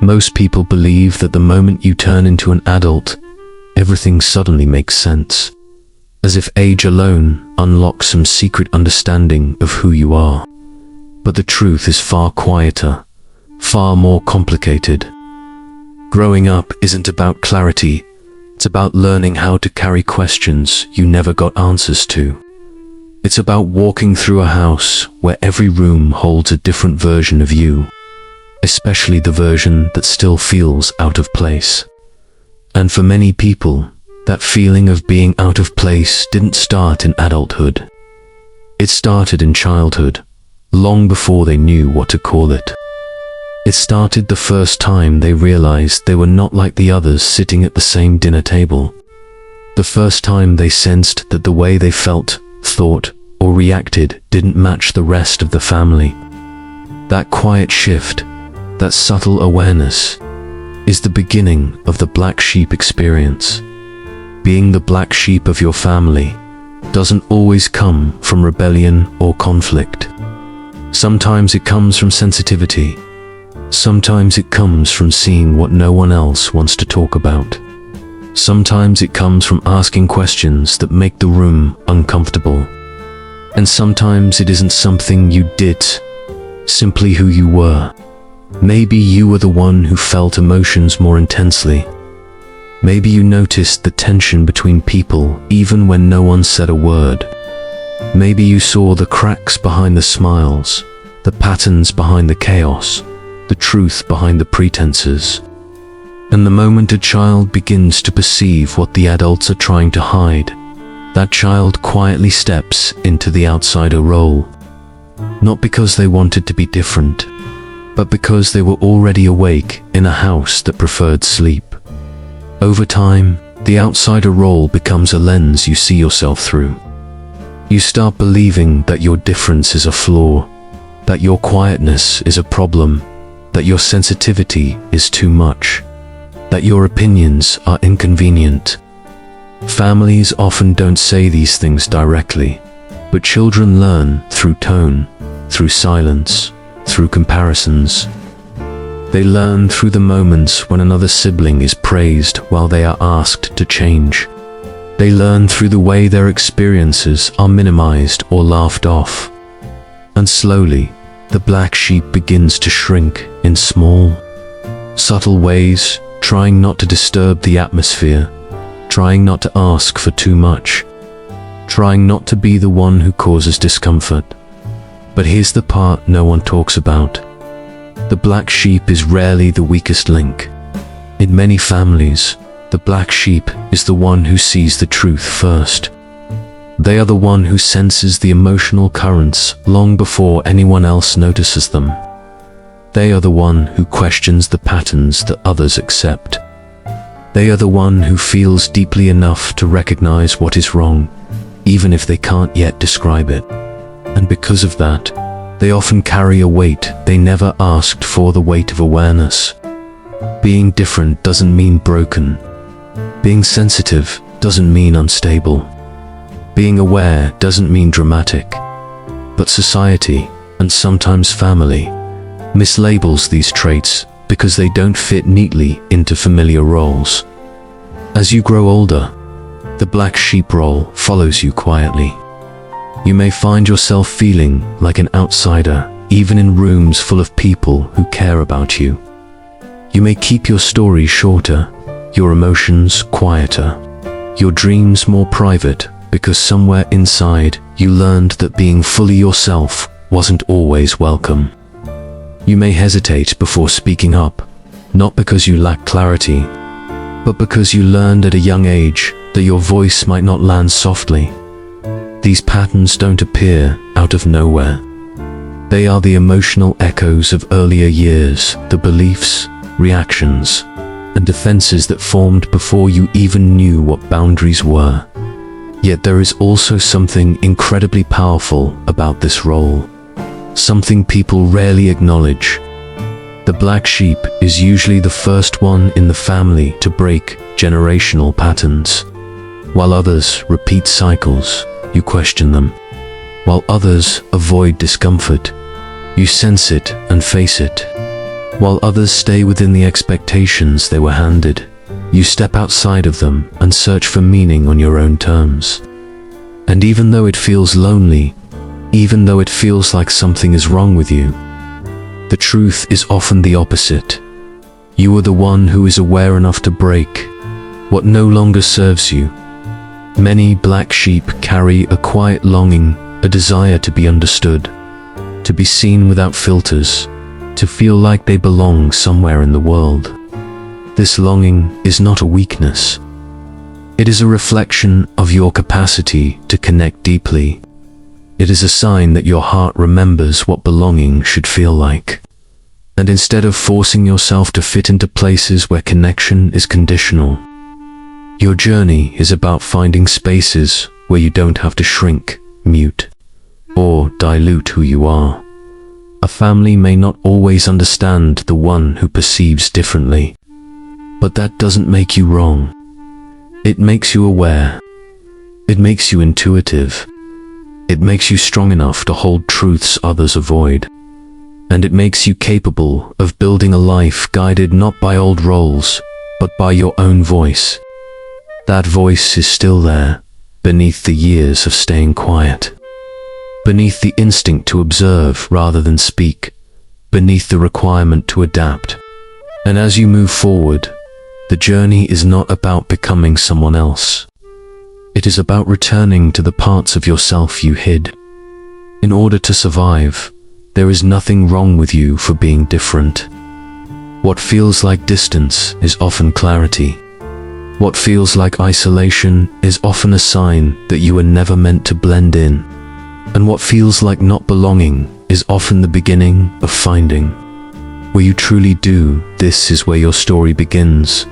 Most people believe that the moment you turn into an adult, everything suddenly makes sense, as if age alone unlocks some secret understanding of who you are. But the truth is far quieter, far more complicated. Growing up isn't about clarity, it's about learning how to carry questions you never got answers to. It's about walking through a house where every room holds a different version of you, especially the version that still feels out of place. And for many people, that feeling of being out of place didn't start in adulthood. It started in childhood, long before they knew what to call it. It started the first time they realized they were not like the others sitting at the same dinner table. The first time they sensed that the way they felt, thought, or reacted didn't match the rest of the family. That quiet shift, that subtle awareness, is the beginning of the black sheep experience. Being the black sheep of your family doesn't always come from rebellion or conflict. Sometimes it comes from sensitivity. Sometimes it comes from seeing what no one else wants to talk about. Sometimes it comes from asking questions that make the room uncomfortable. And sometimes it isn't something you did, simply who you were. Maybe you were the one who felt emotions more intensely. Maybe you noticed the tension between people even when no one said a word. Maybe you saw the cracks behind the smiles, the patterns behind the chaos, the truth behind the pretenses. And the moment a child begins to perceive what the adults are trying to hide, that child quietly steps into the outsider role. Not because they wanted to be different, but because they were already awake in a house that preferred sleep. Over time, the outsider role becomes a lens you see yourself through. You start believing that your difference is a flaw, that your quietness is a problem, that your sensitivity is too much, that your opinions are inconvenient. Families often don't say these things directly, but children learn through tone, through silence, through comparisons. They learn through the moments when another sibling is praised while they are asked to change. They learn through the way their experiences are minimized or laughed off. And slowly, the black sheep begins to shrink in small, subtle ways, trying not to disturb the atmosphere, trying not to ask for too much, trying not to be the one who causes discomfort. But here's the part no one talks about. The black sheep is rarely the weakest link. In many families, the black sheep is the one who sees the truth first. They are the one who senses the emotional currents long before anyone else notices them. They are the one who questions the patterns that others accept. They are the one who feels deeply enough to recognize what is wrong, even if they can't yet describe it. And because of that, they often carry a weight they never asked for, the weight of awareness. Being different doesn't mean broken. Being sensitive doesn't mean unstable. Being aware doesn't mean dramatic. But society, and sometimes family, mislabels these traits because they don't fit neatly into familiar roles. As you grow older, the black sheep role follows you quietly. You may find yourself feeling like an outsider, even in rooms full of people who care about you. You may keep your story shorter, your emotions quieter, your dreams more private, because somewhere inside you learned that being fully yourself wasn't always welcome. You may hesitate before speaking up, not because you lack clarity, but because you learned at a young age that your voice might not land softly. These patterns don't appear out of nowhere. They are the emotional echoes of earlier years, the beliefs, reactions, and defenses that formed before you even knew what boundaries were. Yet there is also something incredibly powerful about this role, something people rarely acknowledge. The black sheep is usually the first one in the family to break generational patterns. While others repeat cycles, you question them. While others avoid discomfort, you sense it and face it. While others stay within the expectations they were handed, you step outside of them and search for meaning on your own terms. And even though it feels lonely, even though it feels like something is wrong with you, the truth is often the opposite. You are the one who is aware enough to break what no longer serves you. Many black sheep carry a quiet longing, a desire to be understood, to be seen without filters, to feel like they belong somewhere in the world. This longing is not a weakness. It is a reflection of your capacity to connect deeply. It is a sign that your heart remembers what belonging should feel like. And instead of forcing yourself to fit into places where connection is conditional, your journey is about finding spaces where you don't have to shrink, mute, or dilute who you are. A family may not always understand the one who perceives differently, but that doesn't make you wrong. It makes you aware. It makes you intuitive. It makes you strong enough to hold truths others avoid. And it makes you capable of building a life guided not by old roles, but by your own voice. That voice is still there, beneath the years of staying quiet, beneath the instinct to observe rather than speak, beneath the requirement to adapt. And as you move forward, the journey is not about becoming someone else. It is about returning to the parts of yourself you hid. In order to survive, there is nothing wrong with you for being different. What feels like distance is often clarity. What feels like isolation is often a sign that you were never meant to blend in. And what feels like not belonging is often the beginning of finding. Where you truly do, this is where your story begins.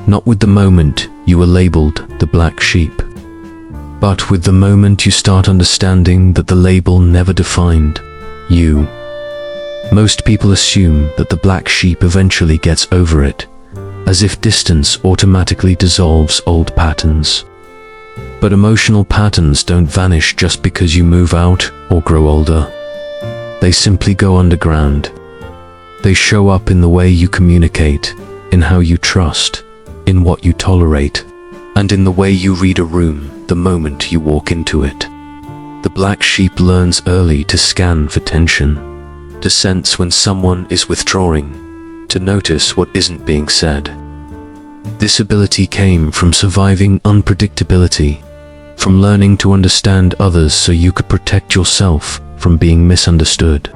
Not with the moment you were labeled the black sheep, but with the moment you start understanding that the label never defined you. Most people assume that the black sheep eventually gets over it, as if distance automatically dissolves old patterns. But emotional patterns don't vanish just because you move out or grow older. They simply go underground. They show up in the way you communicate, in how you trust, in what you tolerate, and in the way you read a room the moment you walk into it. The black sheep learns early to scan for tension, to sense when someone is withdrawing, to notice what isn't being said. This ability came from surviving unpredictability, from learning to understand others so you could protect yourself from being misunderstood.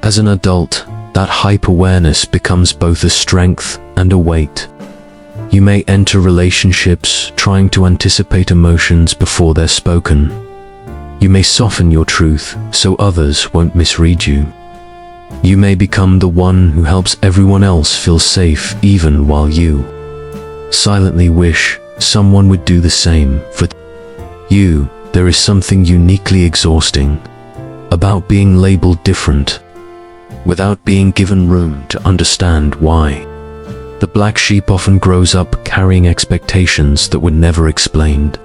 As an adult, that hyper-awareness becomes both a strength and a weight. You may enter relationships trying to anticipate emotions before they're spoken. You may soften your truth so others won't misread you. You may become the one who helps everyone else feel safe even while you silently wish someone would do the same for you. There is something uniquely exhausting about being labeled different without being given room to understand why. The black sheep often grows up carrying expectations that were never explained,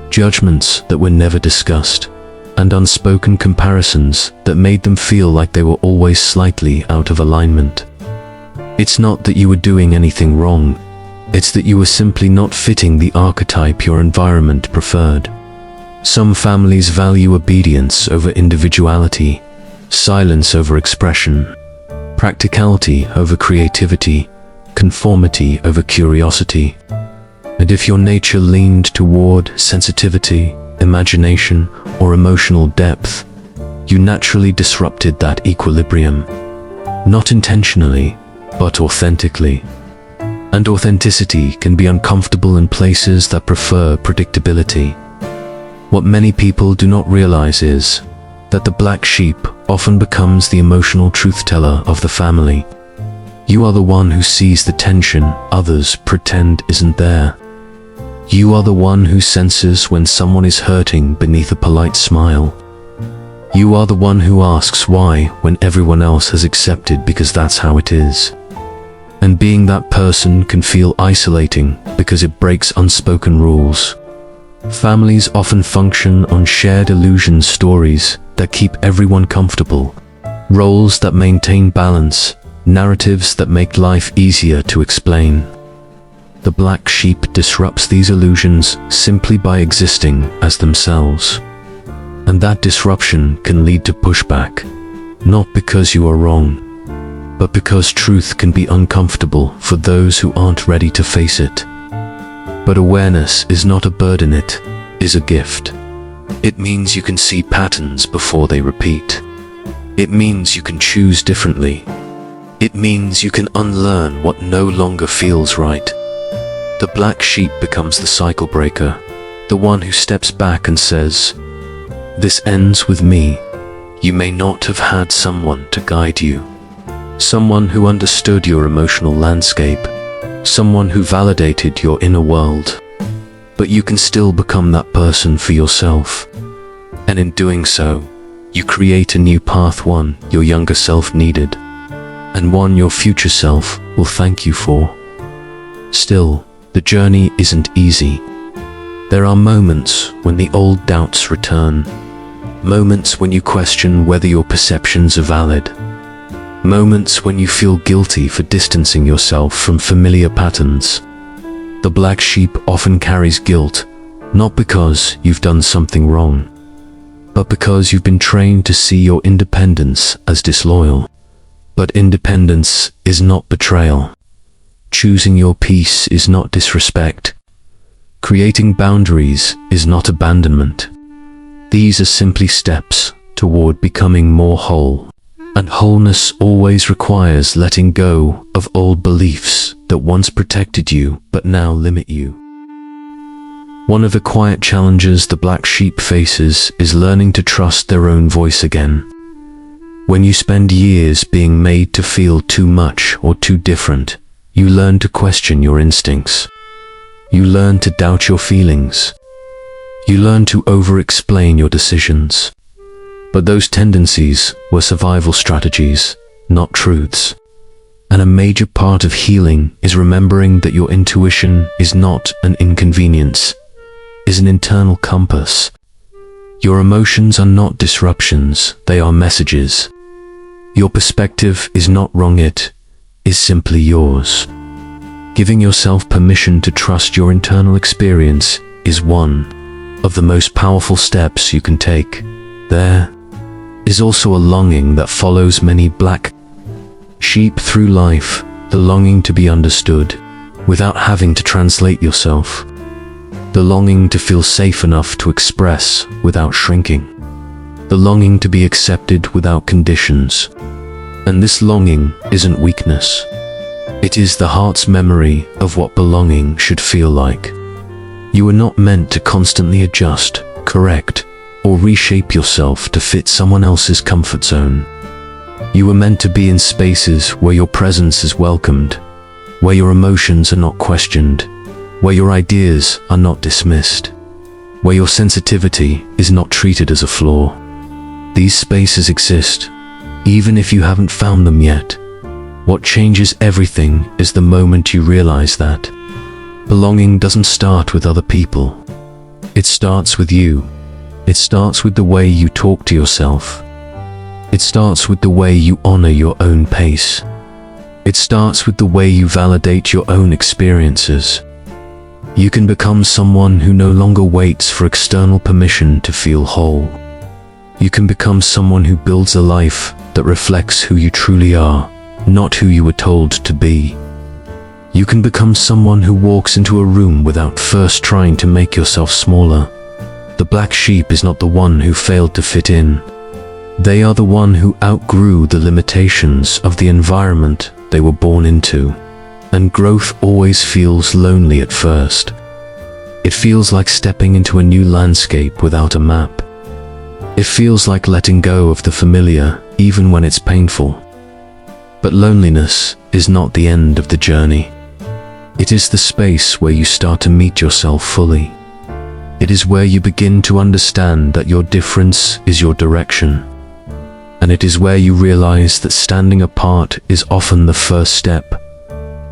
judgments that were never discussed, and unspoken comparisons that made them feel like they were always slightly out of alignment. It's not that you were doing anything wrong, it's that you were simply not fitting the archetype your environment preferred. Some families value obedience over individuality, silence over expression, practicality over creativity, conformity over curiosity. And if your nature leaned toward sensitivity, imagination, or emotional depth, you naturally disrupted that equilibrium. Not intentionally, but authentically. And authenticity can be uncomfortable in places that prefer predictability. What many people do not realize is that the black sheep often becomes the emotional truth teller of the family. You are the one who sees the tension others pretend isn't there. You are the one who senses when someone is hurting beneath a polite smile. You are the one who asks why when everyone else has accepted because that's how it is. And being that person can feel isolating because it breaks unspoken rules. Families often function on shared illusion stories that keep everyone comfortable, roles that maintain balance, narratives that make life easier to explain. The black sheep disrupts these illusions simply by existing as themselves. And that disruption can lead to pushback, not because you are wrong, but because truth can be uncomfortable for those who aren't ready to face it. But awareness is not a burden, it is a gift. It means you can see patterns before they repeat. It means you can choose differently. It means you can unlearn what no longer feels right. The black sheep becomes the cycle breaker, the one who steps back and says, "This ends with me." You may not have had someone to guide you, someone who understood your emotional landscape, someone who validated your inner world, but you can still become that person for yourself. And in doing so, you create a new path, one your younger self needed, and one your future self will thank you for. Still, the journey isn't easy. There are moments when the old doubts return, moments when you question whether your perceptions are valid, moments when you feel guilty for distancing yourself from familiar patterns. The black sheep often carries guilt, not because you've done something wrong, but because you've been trained to see your independence as disloyal. But independence is not betrayal. Choosing your peace is not disrespect. Creating boundaries is not abandonment. These are simply steps toward becoming more whole. And wholeness always requires letting go of old beliefs that once protected you but now limit you. One of the quiet challenges the black sheep faces is learning to trust their own voice again. When you spend years being made to feel too much or too different, you learn to question your instincts. You learn to doubt your feelings. You learn to over-explain your decisions. But those tendencies were survival strategies, not truths. And a major part of healing is remembering that your intuition is not an inconvenience, is an internal compass. Your emotions are not disruptions, they are messages. Your perspective is not wrong, it is simply yours. Giving yourself permission to trust your internal experience is one of the most powerful steps you can take. There is also a longing that follows many black sheep through life, the longing to be understood without having to translate yourself, the longing to feel safe enough to express without shrinking, the longing to be accepted without conditions. And this longing isn't weakness. It is the heart's memory of what belonging should feel like. You are not meant to constantly adjust, correct, or reshape yourself to fit someone else's comfort zone. You are meant to be in spaces where your presence is welcomed, where your emotions are not questioned, where your ideas are not dismissed, where your sensitivity is not treated as a flaw. These spaces exist, even if you haven't found them yet. What changes everything is the moment you realize that belonging doesn't start with other people. It starts with you. It starts with the way you talk to yourself. It starts with the way you honor your own pace. It starts with the way you validate your own experiences. You can become someone who no longer waits for external permission to feel whole. You can become someone who builds a life that reflects who you truly are, not who you were told to be. You can become someone who walks into a room without first trying to make yourself smaller. The black sheep is not the one who failed to fit in. They are the one who outgrew the limitations of the environment they were born into. And growth always feels lonely at first. It feels like stepping into a new landscape without a map. It feels like letting go of the familiar, even when it's painful. But loneliness is not the end of the journey. It is the space where you start to meet yourself fully. It is where you begin to understand that your difference is your direction. And it is where you realize that standing apart is often the first step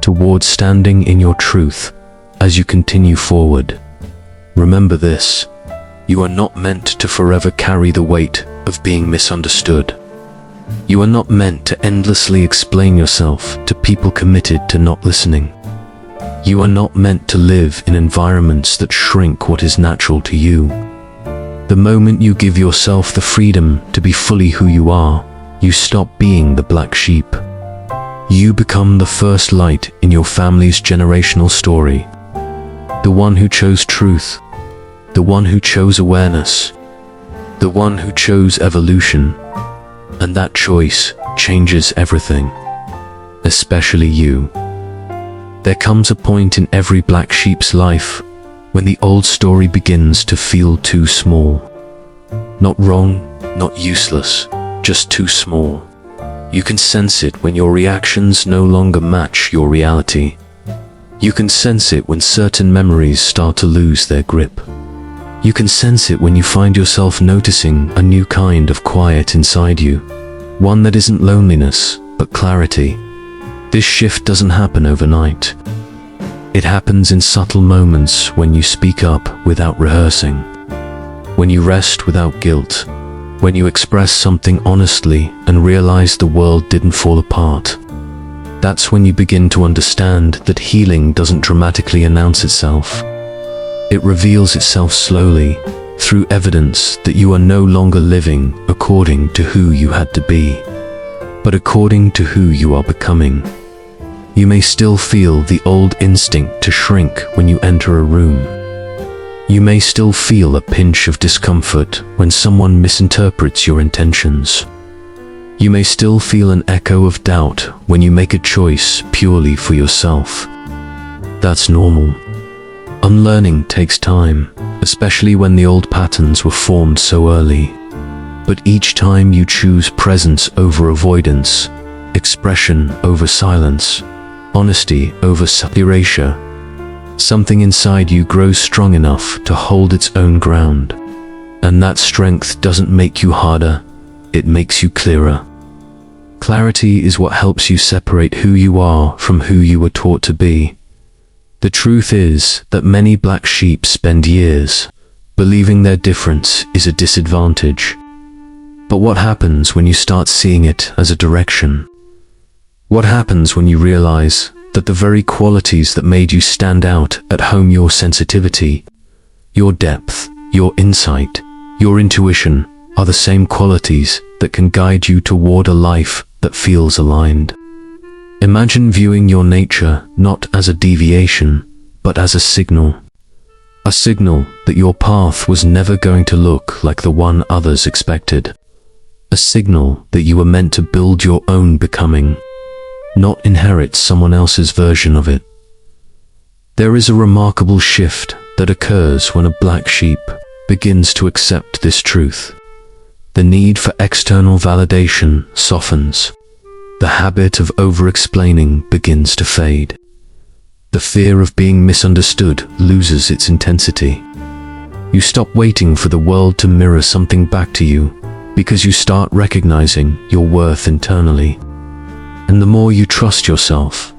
towards standing in your truth as you continue forward. Remember this: you are not meant to forever carry the weight of being misunderstood. You are not meant to endlessly explain yourself to people committed to not listening. You are not meant to live in environments that shrink what is natural to you. The moment you give yourself the freedom to be fully who you are, you stop being the black sheep. You become the first light in your family's generational story. The one who chose truth, the one who chose awareness, the one who chose evolution. And that choice changes everything, especially you. There comes a point in every black sheep's life when the old story begins to feel too small. Not wrong, not useless, just too small. You can sense it when your reactions no longer match your reality. You can sense it when certain memories start to lose their grip. You can sense it when you find yourself noticing a new kind of quiet inside you, one that isn't loneliness, but clarity. This shift doesn't happen overnight. It happens in subtle moments when you speak up without rehearsing, when you rest without guilt, when you express something honestly and realize the world didn't fall apart. That's when you begin to understand that healing doesn't dramatically announce itself. It reveals itself slowly, through evidence that you are no longer living according to who you had to be, but according to who you are becoming. You may still feel the old instinct to shrink when you enter a room. You may still feel a pinch of discomfort when someone misinterprets your intentions. You may still feel an echo of doubt when you make a choice purely for yourself. That's normal. Unlearning takes time, especially when the old patterns were formed so early. But each time you choose presence over avoidance, expression over silence, honesty over erasure, something inside you grows strong enough to hold its own ground. And that strength doesn't make you harder, it makes you clearer. Clarity is what helps you separate who you are from who you were taught to be. The truth is that many black sheep spend years believing their difference is a disadvantage. But what happens when you start seeing it as a direction? What happens when you realize that the very qualities that made you stand out at home, your sensitivity, your depth, your insight, your intuition, are the same qualities that can guide you toward a life that feels aligned? Imagine viewing your nature not as a deviation, but as a signal. A signal that your path was never going to look like the one others expected. A signal that you were meant to build your own becoming, not inherit someone else's version of it. There is a remarkable shift that occurs when a black sheep begins to accept this truth. The need for external validation softens. The habit of over-explaining begins to fade. The fear of being misunderstood loses its intensity. You stop waiting for the world to mirror something back to you, because you start recognizing your worth internally. And the more you trust yourself,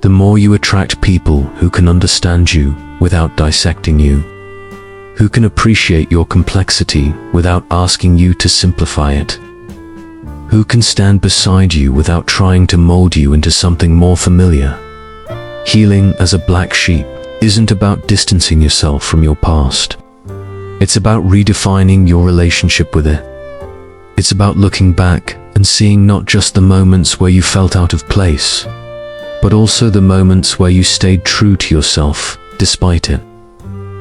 the more you attract people who can understand you without dissecting you, who can appreciate your complexity without asking you to simplify it, who can stand beside you without trying to mold you into something more familiar. Healing as a black sheep isn't about distancing yourself from your past. It's about redefining your relationship with it. It's about looking back and seeing not just the moments where you felt out of place, but also the moments where you stayed true to yourself despite it.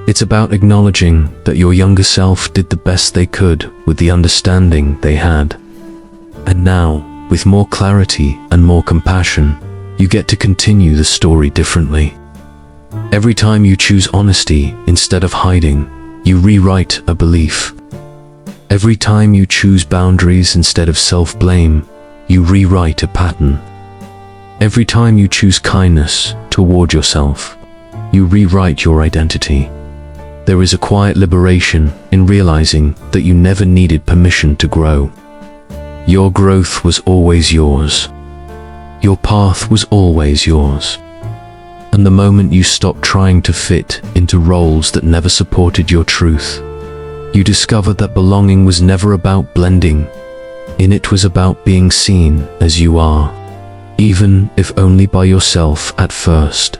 It's about acknowledging that your younger self did the best they could with the understanding they had. And now, with more clarity and more compassion, you get to continue the story differently. Every time you choose honesty instead of hiding, you rewrite a belief. Every time you choose boundaries instead of self-blame, you rewrite a pattern. Every time you choose kindness toward yourself, you rewrite your identity. There is a quiet liberation in realizing that you never needed permission to grow. Your growth was always yours. Your path was always yours. And the moment you stopped trying to fit into roles that never supported your truth, you discovered that belonging was never about blending. In it was about being seen as you are, even if only by yourself at first.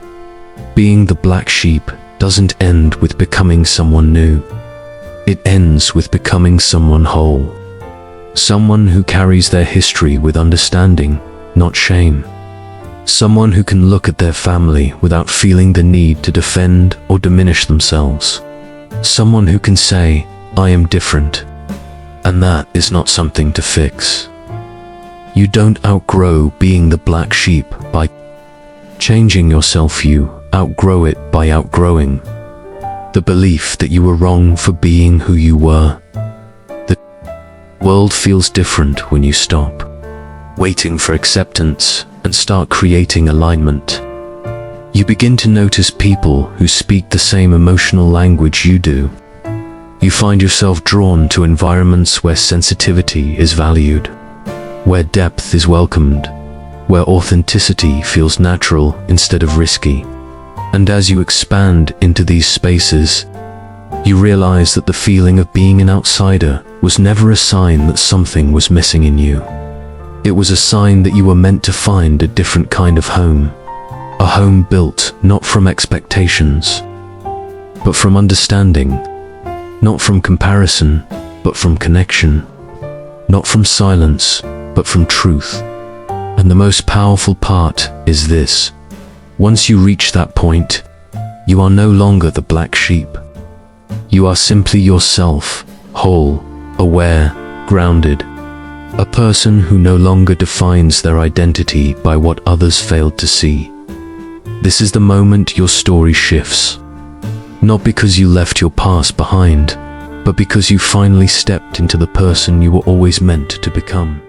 Being the black sheep doesn't end with becoming someone new. It ends with becoming someone whole. Someone who carries their history with understanding, not shame. Someone who can look at their family without feeling the need to defend or diminish themselves. Someone who can say, I am different, and that is not something to fix. You don't outgrow being the black sheep by changing yourself. You outgrow it by outgrowing the belief that you were wrong for being who you were. The world feels different when you stop waiting for acceptance and start creating alignment. You begin to notice people who speak the same emotional language you do. You find yourself drawn to environments where sensitivity is valued, where depth is welcomed, where authenticity feels natural instead of risky. And as you expand into these spaces, you realize that the feeling of being an outsider was never a sign that something was missing in you. It was a sign that you were meant to find a different kind of home. A home built not from expectations, but from understanding. Not from comparison, but from connection. Not from silence, but from truth. And the most powerful part is this. Once you reach that point, you are no longer the black sheep. You are simply yourself, whole, aware, grounded. A person who no longer defines their identity by what others failed to see. This is the moment your story shifts. Not because you left your past behind, but because you finally stepped into the person you were always meant to become.